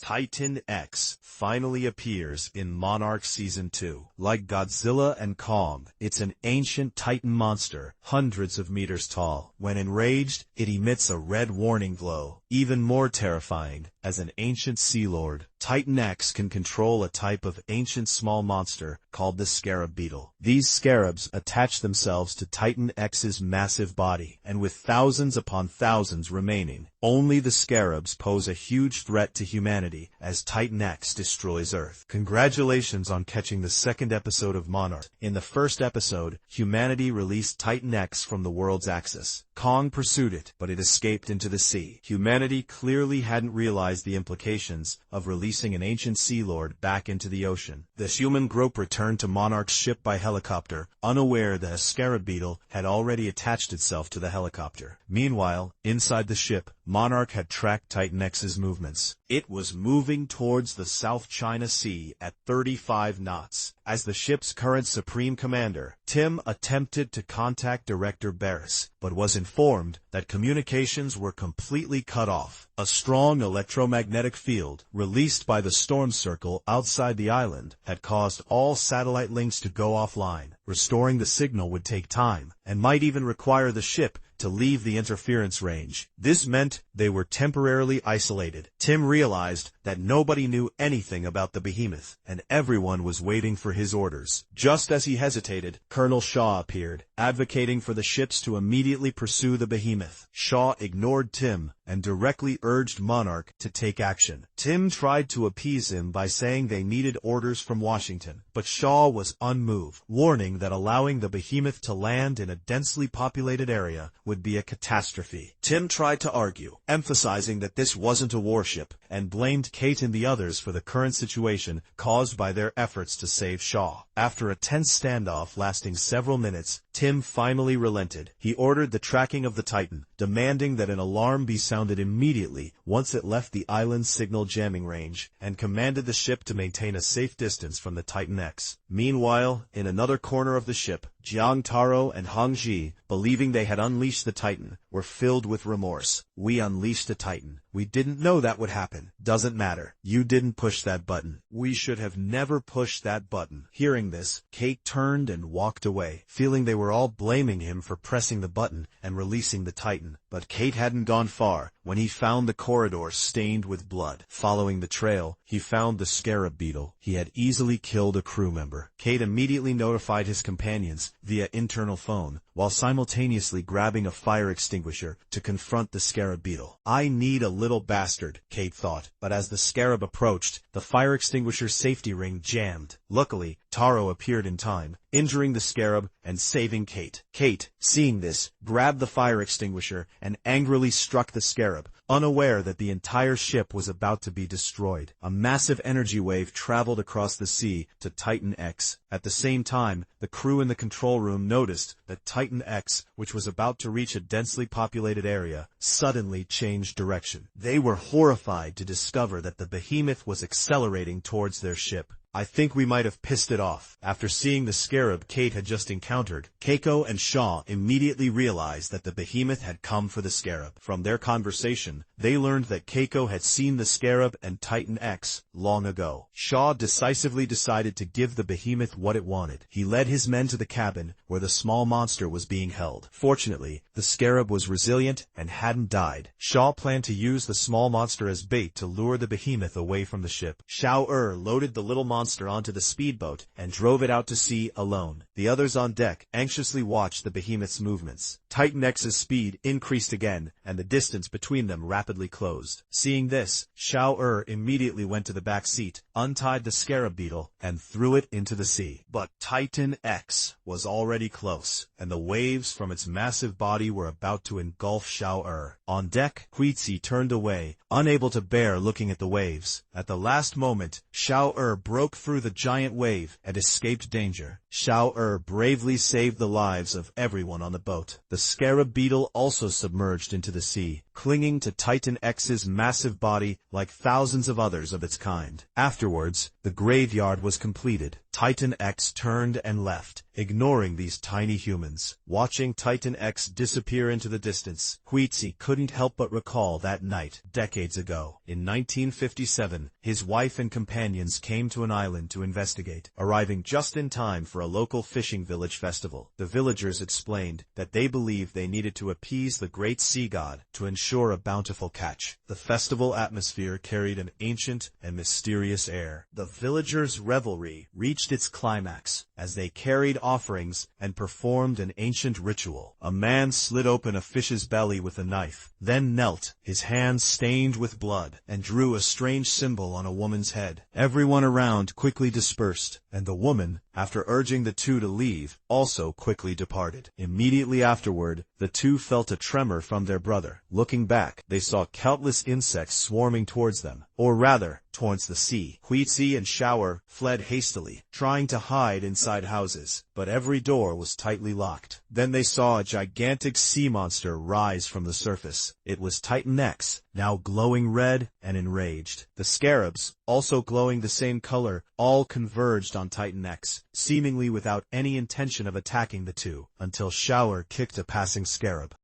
Titan X finally appears in Monarch Season 2. Like Godzilla and Kong, it's an ancient Titan monster, hundreds of meters tall. When enraged, it emits a red warning glow. Even more terrifying, as an ancient sea lord, Titan X can control a type of ancient small monster called the scarab beetle. These scarabs attach themselves to Titan X's massive body, and with thousands upon thousands remaining, only the scarabs pose a huge threat to humanity as Titan X destroys Earth. Congratulations on catching the second episode of Monarch. In the first episode, humanity released Titan X from the world's axis. Kong pursued it, but it escaped into the sea. Humanity clearly hadn't realized the implications of releasing an ancient sea lord back into the ocean. The human group returned to Monarch's ship by helicopter, unaware that a scarab beetle had already attached itself to the helicopter. Meanwhile, inside the ship, Monarch had tracked Titan X's movements. It was moving towards the South China Sea at 35 knots. As the ship's current supreme commander, Tim attempted to contact Director Barris, but was informed that communications were completely cut off. A strong electromagnetic field, released by the storm circle outside the island, had caused all satellite links to go offline. Restoring the signal would take time, and might even require the ship to leave the interference range. This meant they were temporarily isolated. Tim realized that nobody knew anything about the behemoth, and everyone was waiting for his orders. Just as he hesitated, Colonel Shaw appeared, advocating for the ships to immediately pursue the behemoth. Shaw ignored Tim and directly urged Monarch to take action. Tim tried to appease him by saying they needed orders from Washington, but Shaw was unmoved, warning that allowing the behemoth to land in a densely populated area would be a catastrophe. Tim tried to argue, emphasizing that this wasn't a warship, and blamed Kate and the others for the current situation caused by their efforts to save Shaw. After a tense standoff lasting several minutes, Tim finally relented. He ordered the tracking of the Titan, demanding that an alarm be sounded immediately once it left the island's signal jamming range, and commanded the ship to maintain a safe distance from the Titan X. Meanwhile, in another corner of the ship, Jiang Taro and Hong Ji, believing they had unleashed the Titan, were filled with remorse. We unleashed a Titan. We didn't know that would happen. Doesn't matter. You didn't push that button. We should have never pushed that button. Hearing this, Kate turned and walked away, feeling they were all blaming him for pressing the button and releasing the Titan. But Kate hadn't gone far when he found the corridor stained with blood. Following the trail, he found the scarab beetle. He had easily killed a crew member. Kate immediately notified his companions via internal phone, while simultaneously grabbing a fire extinguisher to confront the scarab beetle. I need a little bastard, Kate thought, but as the scarab approached, the fire extinguisher safety ring jammed. Luckily, Taro appeared in time, injuring the scarab and saving Kate. Kate, seeing this, grabbed the fire extinguisher and angrily struck the scarab, unaware that the entire ship was about to be destroyed. A massive energy wave traveled across the sea to Titan X. At the same time, the crew in the control room noticed that Titan X, which was about to reach a densely populated area, suddenly changed direction. They were horrified to discover that the behemoth was accelerating towards their ship. I think we might have pissed it off. After seeing the scarab Kate had just encountered, Keiko and Shaw immediately realized that the behemoth had come for the scarab. From their conversation, they learned that Keiko had seen the scarab and Titan X long ago. Shaw decisively decided to give the behemoth what it wanted. He led his men to the cabin where the small monster was being held. Fortunately, the scarab was resilient and hadn't died. Shaw planned to use the small monster as bait to lure the behemoth away from the ship. Xiao loaded the little monster onto the speedboat and drove it out to sea alone. The others on deck anxiously watched the behemoth's movements. Titan X's speed increased again, and the distance between them rapidly closed. Seeing this, Xiao immediately went to the back seat, untied the scarab beetle, and threw it into the sea. But Titan X was already close, and the waves from its massive body were about to engulf Xiao. On deck, Huizi turned away, unable to bear looking at the waves. At the last moment, Xiao broke through the giant wave and escaped danger. Xiao bravely saved the lives of everyone on the boat. The scarab beetle also submerged into the sea, clinging to Titan X's massive body like thousands of others of its kind. Afterwards, the graveyard was completed. Titan X turned and left, ignoring these tiny humans. Watching Titan X disappear into the distance, Huizi couldn't help but recall that night, decades ago. In 1957, his wife and companions came to an island to investigate, arriving just in time for a local fishing village festival. The villagers explained that they believed they needed to appease the great sea god to ensure a bountiful catch. The festival atmosphere carried an ancient and mysterious air. The villagers' revelry reached its climax as they carried offerings and performed an ancient ritual. A man slit open a fish's belly with a knife, then knelt, his hands stained with blood, and drew a strange symbol on a woman's head. Everyone around quickly dispersed, and the woman, after urging the two to leave, also quickly departed. Immediately afterward, the two felt a tremor from their brother. Looking back, they saw countless insects swarming towards them, or rather, towards the sea. Huizi and Shower fled hastily, trying to hide inside houses, but every door was tightly locked. Then they saw a gigantic sea monster rise from the surface. It was Titan X, now glowing red and enraged. The scarabs, also glowing the same color, all converged on Titan X, seemingly without any intention of attacking the two, until Shower kicked a passing scarab.